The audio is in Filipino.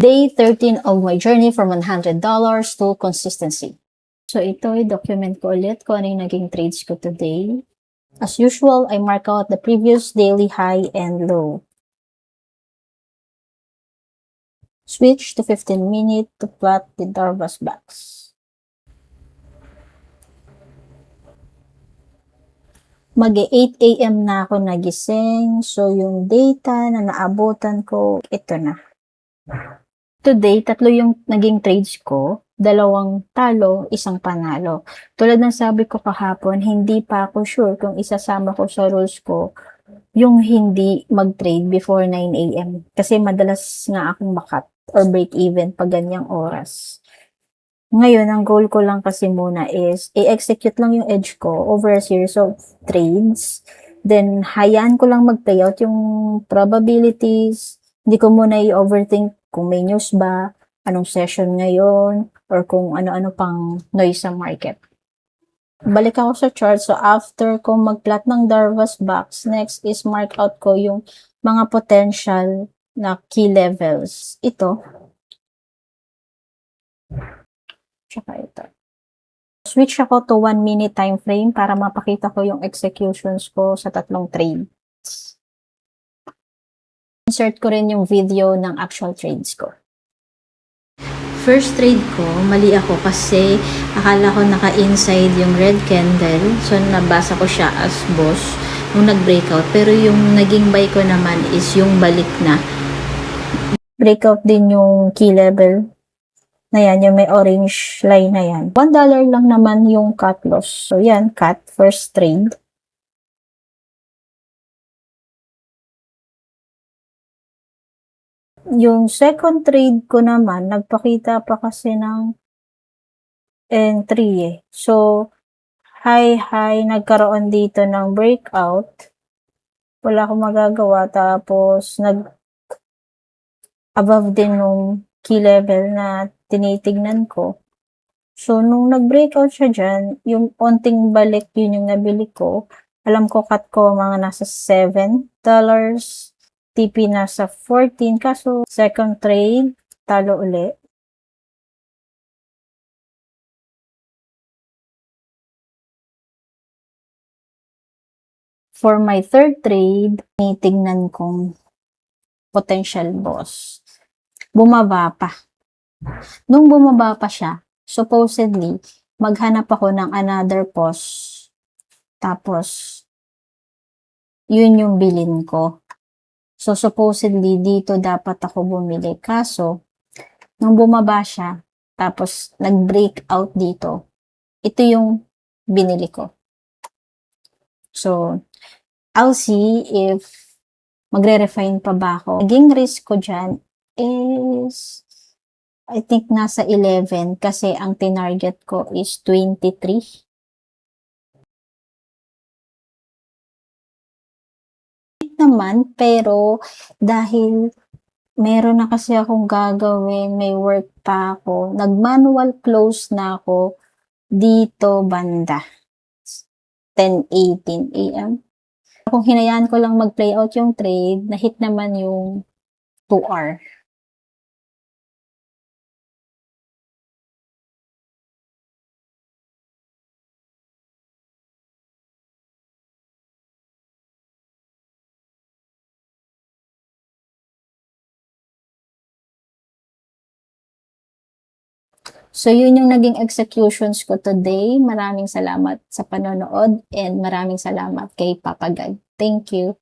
Day 13 of my journey from $100 to consistency. So ito, i-document ko ulit kung ano yung naging trades ko today. As usual, I mark out the previous daily high and low. Switch to 15-minute to plot the Darvas backs. Mag-8 AM na ako nagising. So yung data na naabutan ko, ito na. Today, 3 yung naging trades ko. 2 talo, 1 panalo. Tulad ng sabi ko kahapon, hindi pa ako sure kung isasama ko sa rules ko yung hindi mag-trade before 9 AM. Kasi madalas nga akong makat or break even pag ganyang oras. Ngayon, ang goal ko lang kasi muna is i-execute lang yung edge ko over a series of trades. Then, hayaan ko lang mag-payout yung probabilities. Hindi ko muna i-overthink kung may news ba, anong session ngayon, or kung ano-ano pang noise sa market. Balik ako sa chart. So, after ko mag-plot ng Darvas box, next is mark out ko yung mga potential na key levels. Ito. Tsaka ito. Switch ako to 1-minute time frame para mapakita ko yung executions ko sa 3 trades. Insert ko rin yung video ng actual trades ko. First trade ko, mali ako kasi akala ko naka-inside yung red candle. So, nabasa ko siya as boss nung nag-breakout. Pero yung naging buy ko naman is yung balik na. Breakout din yung key level na yan, yung may orange line na yan. $1 lang naman yung cut loss. So, yan, cut, first trade. Yung second trade ko naman, nagpakita pa kasi ng entry eh. So, high, nagkaroon dito ng breakout. Wala akong magagawa. Tapos, above din nung key level na tinitignan ko. So, nung nag-breakout siya dyan, yung onting balik, yun yung nabili ko. Alam ko, cut ko mga nasa $7. TP nasa 14. Kaso, second trade, talo uli. For my third trade, tinitignan kong potential boss. Bumaba pa. Nung bumaba pa siya, supposedly, maghanap ako ng another pause. Tapos, yun yung bilin ko. So, supposedly, dito dapat ako bumili. Kaso, nung bumaba siya, tapos nag-break out dito, ito yung binili ko. So, I'll see if magre-refine pa ba ako. Naging risk ko dyan is, I think nasa 11 kasi ang tinarget ko is 23. Naman, pero dahil meron na kasi akong gagawin, may work pa ako, nag-manual close na ako dito banda 10:18 AM. Kung hinayaan ko lang mag-play out yung trade, na-hit naman yung 2R. So, yun yung naging executions ko today. Maraming salamat sa panonood and maraming salamat kay Papa God. Thank you.